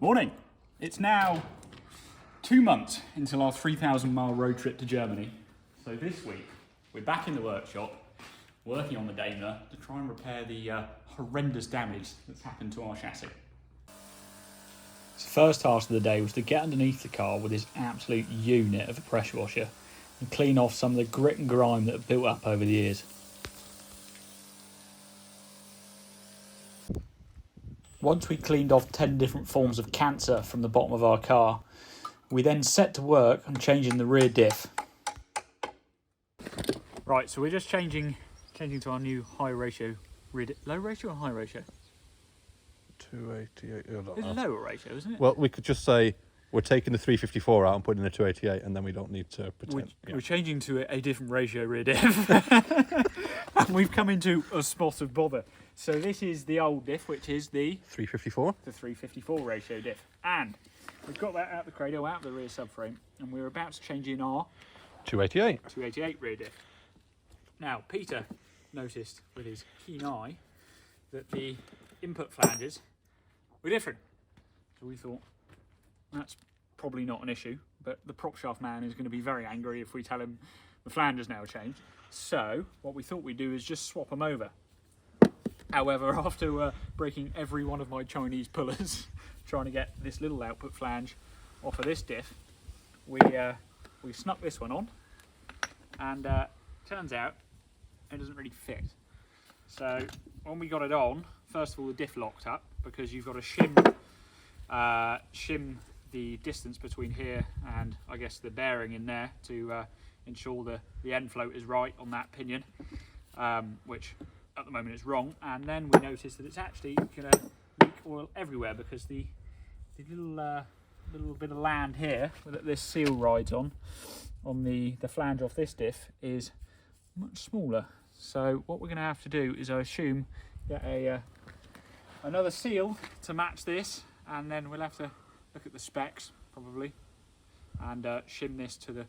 Morning. It's now 2 months until our 3,000-mile road trip to Germany. So this week, we're back in the workshop, working on the Daimler to try and repair the horrendous damage that's happened to our chassis. So the first task of the day was to get underneath the car with this absolute unit of a pressure washer and clean off some of the grit and grime that had built up over the years. Once we cleaned off 10 different forms of cancer from the bottom of our car, we then set to work on changing the rear diff. Right, so we're just changing to our new high ratio rear diff. Low ratio or high ratio? 288. It's lower ratio, isn't it? Well, we could just say we're taking the 354 out and putting in a 288, and then we don't need to pretend. We're changing to a different ratio rear diff. And we've come into a spot of bother. So this is the old diff, which is the 354. The 354 ratio diff. And we've got that out of the cradle, out of the rear subframe, and we're about to change in our 288 rear diff. Now, Peter noticed with his keen eye that the input flanges were different. So we thought, that's probably not an issue, but the prop shaft man is going to be very angry if we tell him the flange has now changed. So what we thought we'd do is just swap them over. However, after breaking every one of my Chinese pullers, trying to get this little output flange off of this diff, we snuck this one on, and turns out it doesn't really fit. So when we got it on, first of all the diff locked up because you've got to shim the distance between here and I guess the bearing in there to ensure the end float is right on that pinion, which at the moment it's wrong. And then we noticed that it's actually going to leak oil everywhere because the little bit of land here that this seal rides on the flange off this diff is much smaller. So what we're going to have to do is, I assume, get another seal to match this, and then we'll have to look at the specs probably and shim this to the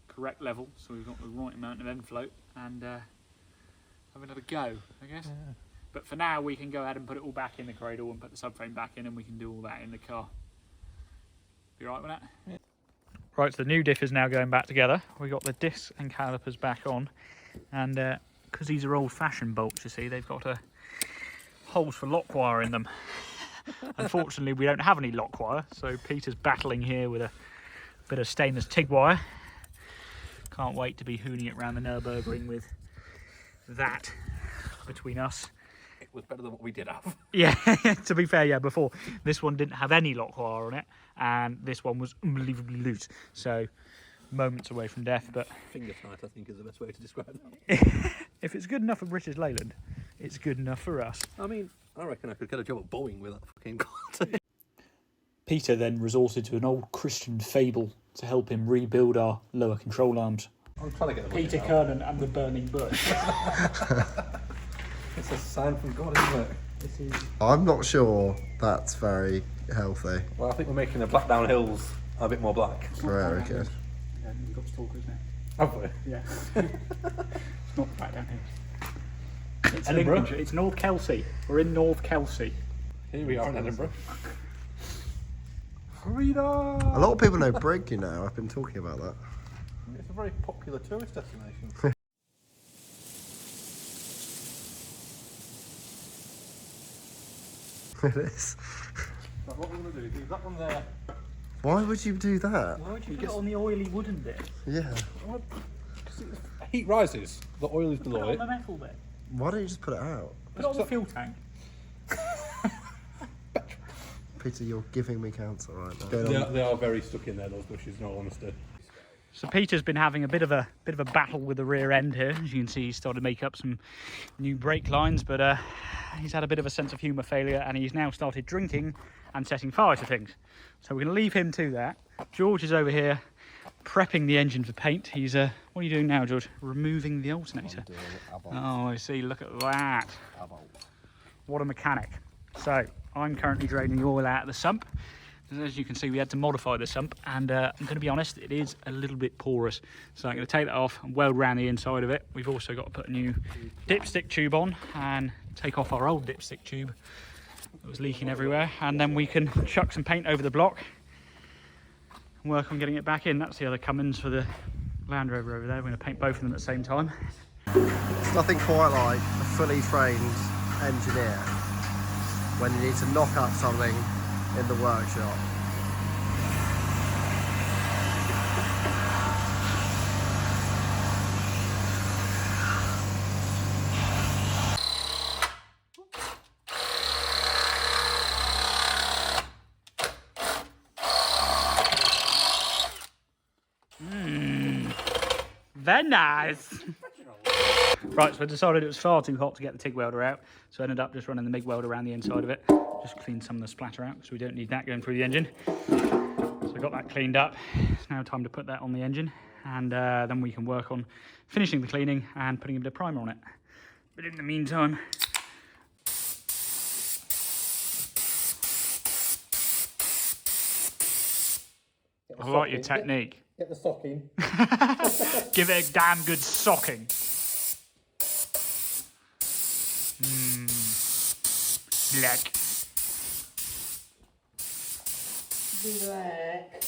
correct level so we've got the right amount of end float and have another go, I guess. Yeah. But for now we can go ahead and put it all back in the cradle and put the subframe back in, and we can do all that in the car. Be right with that? Yeah. Right, so the new diff is now going back together. We got the discs and calipers back on, and because these are old-fashioned bolts, you see, they've got holes for lock wire in them. Unfortunately, we don't have any lock wire, so Peter's battling here with a bit of stainless TIG wire. Can't wait to be hooning it around the Nürburgring with that between us. It was better than what we did have. Yeah, to be fair, yeah, before this one didn't have any lock wire on it, and this one was unbelievably loose. So moments away from death, but Finger tight, I think, is the best way to describe that. If it's good enough for British Leyland, it's good enough for us. I mean, I reckon I could get a job at Boeing with that fucking car. Peter then resorted to an old Christian fable to help him rebuild our lower control arms. I'm trying to get the Peter Kernan and the burning bush. It's a sign from God, isn't it? This is... I'm not sure that's very healthy. Well, I think we're making the black down hills a bit more black. Very good. Yeah, we've got stalkers now. Have we? Yeah. It's not back down here. It's Edinburgh? Lincolnshire. It's North Kelsey. We're in North Kelsey. Here we are in Edinburgh. Freedom! A lot of people know Brink, you know. I've been talking about that. It's a very popular tourist destination. It is. Right, what we're going to do is leave that one there. Why would you do that? Why would you put it on the oily wooden bit? Yeah. Because heat rises, the oil is Put it below on it. the metal bit. Why don't you just put it out? Put it on the fuel tank. Peter, you're giving me cancer right now. They are very stuck in there, those bushes, in all honesty. So Peter's been having a bit of a battle with the rear end here. As you can see, he's started to make up some new brake lines, but he's had a bit of a sense of humour failure, and he's now started drinking and setting fire to things. So we're going to leave him to that. George is over here prepping the engine for paint. He's what are you doing now, George? Removing the alternator. Oh, I see. Look at that. What a mechanic. So I'm currently draining the oil out of the sump. As you can see, we had to modify the sump, and I'm going to be honest, it is a little bit porous. So I'm going to take that off and weld around the inside of it. We've also got to put a new dipstick tube on and take off our old dipstick tube that was leaking everywhere, and then we can chuck some paint over the block and work on getting it back in. That's the other Cummins for the Land Rover over there. We're going to paint both of them at the same time. It's nothing quite like a fully trained engineer when you need to knock up something in the workshop. Very nice. Right, so I decided it was far too hot to get the TIG welder out, so I ended up just running the MIG welder around the inside of it. Just cleaned some of the splatter out, because we don't need that going through the engine. So I got that cleaned up. It's now time to put that on the engine, and then we can work on finishing the cleaning and putting a bit of primer on it. But in the meantime, I like your technique. Get the socking. Give it a damn good socking. Black. Black.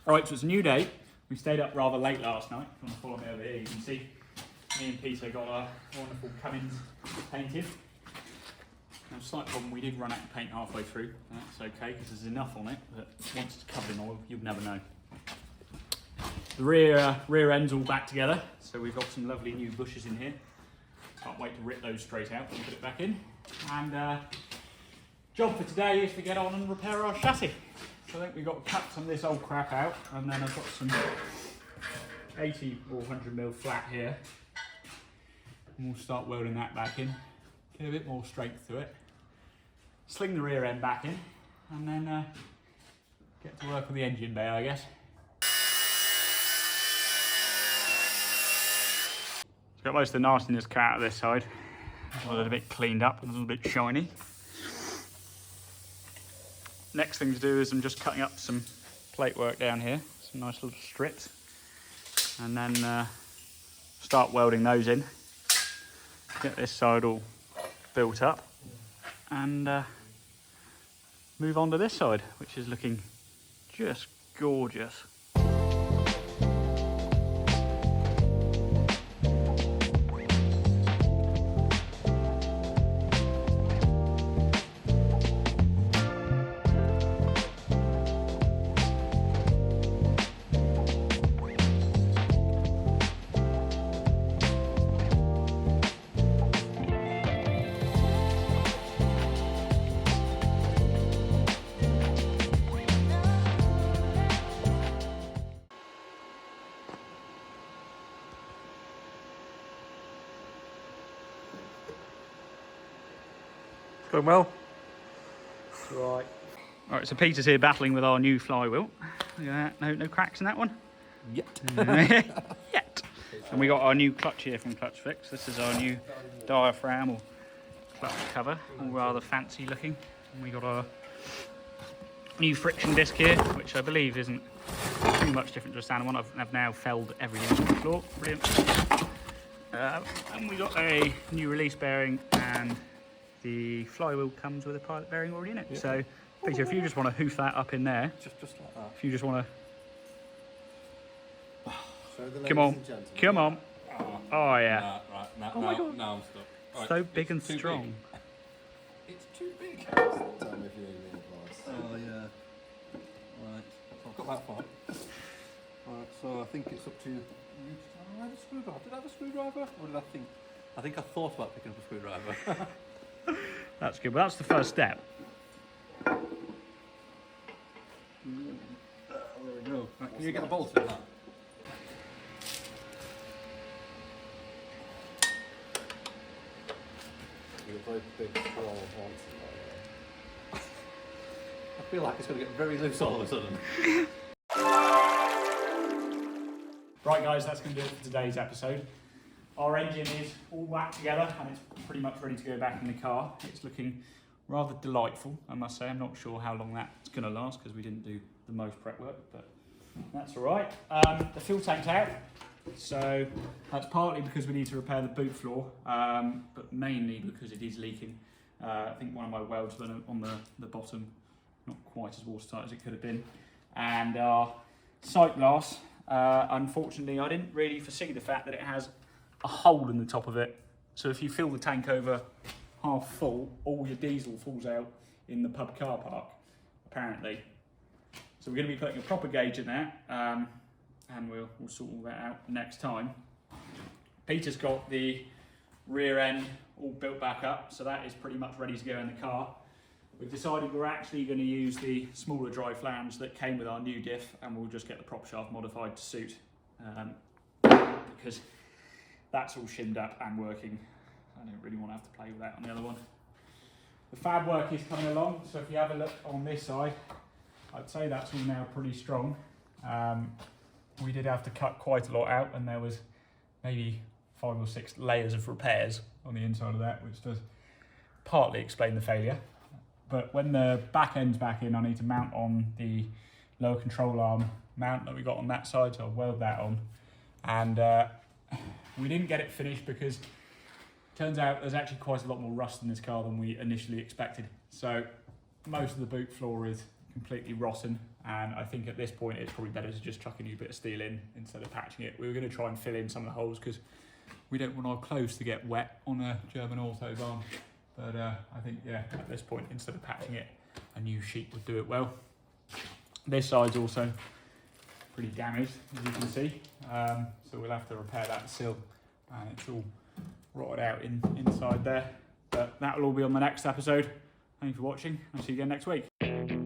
Alright, so it's a new day. We stayed up rather late last night. If you want to follow me over here, you can see me and Peter got our wonderful Cummins painted. Now, slight problem, we did run out of paint halfway through. That's okay, because there's enough on it, but once it's covered in oil, you'll never know. The rear end's all back together, so we've got some lovely new bushes in here. Can't wait to rip those straight out and put it back in. And job for today is to get on and repair our chassis. So I think we've got to cut some of this old crap out, and then I've got some 80 or 100mm flat here. And we'll start welding that back in, get a bit more strength to it. Sling the rear end back in, and then get to work on the engine bay, I guess. It's got most of the nastiness cut out of this side. A little bit cleaned up and a little bit shiny. Next thing to do is I'm just cutting up some plate work down here, some nice little strips, and then start welding those in. Get this side all built up, and move on to this side, which is looking just gorgeous. Going well? Right. Alright, so Peter's here battling with our new flywheel. Look at that, no cracks in that one. Yet. Yet. And we got our new clutch here from Clutch Fix. This is our new diaphragm or clutch cover, all rather fancy looking. And we got our new friction disc here, which I believe isn't too much different to a standard one. I've now felled everything on the floor. Brilliant. And we got a new release bearing, and the flywheel comes with a pilot bearing already in it. Yeah. So, Peter, if you just want to hoof that up in there. Just like that. If you just want to... Come on. Come on. Oh, yeah. Right, oh my God. Now I'm stuck. Right, so big and strong. Big. It's too big. Oh, yeah. Right, so I've got that far. Right, so I think it's up to you. Did I have a screwdriver? Did I have a screwdriver? Or did I think? I think I thought about picking up a screwdriver. That's good, but that's the first step. There we go. Right, can you get the bolts in that? Very big, strong bolts. I feel like it's going to get very loose all of a sudden. Right guys, that's going to do it for today's episode. Our engine is all whacked together and it's pretty much ready to go back in the car. It's looking rather delightful, I must say. I'm not sure how long that's going to last because we didn't do the most prep work, but that's all right. The fuel tank's out. So that's partly because we need to repair the boot floor, but mainly because it is leaking. I think one of my welds on the bottom, not quite as watertight as it could have been. And our sight glass, unfortunately, I didn't really foresee the fact that it has a hole in the top of it. So if you fill the tank over half full, all your diesel falls out in the pub car park, apparently. So we're going to be putting a proper gauge in there, and we'll sort all that out next time. Peter's got the rear end all built back up, so that is pretty much ready to go in the car. We've decided we're actually going to use the smaller dry flange that came with our new diff, and we'll just get the prop shaft modified to suit, because that's all shimmed up and working. I don't really want to have to play with that on the other one. The fab work is coming along, so if you have a look on this side, I'd say that's all now pretty strong. We did have to cut quite a lot out, and there was maybe 5 or 6 layers of repairs on the inside of that, which does partly explain the failure. But when the back end's back in, I need to mount on the lower control arm mount that we got on that side, so I'll weld that on. And we didn't get it finished because it turns out there's actually quite a lot more rust in this car than we initially expected. So most of the boot floor is completely rotten, and I think at this point it's probably better to just chuck a new bit of steel in instead of patching it. We were going to try and fill in some of the holes because we don't want our clothes to get wet on a German Autobahn. But I think, yeah, at this point, instead of patching it, a new sheet would do it well. This side's also pretty damaged, as you can see. So we'll have to repair that sill, and it's all rotted out inside there. But that will all be on the next episode. Thanks for watching. I'll see you again next week.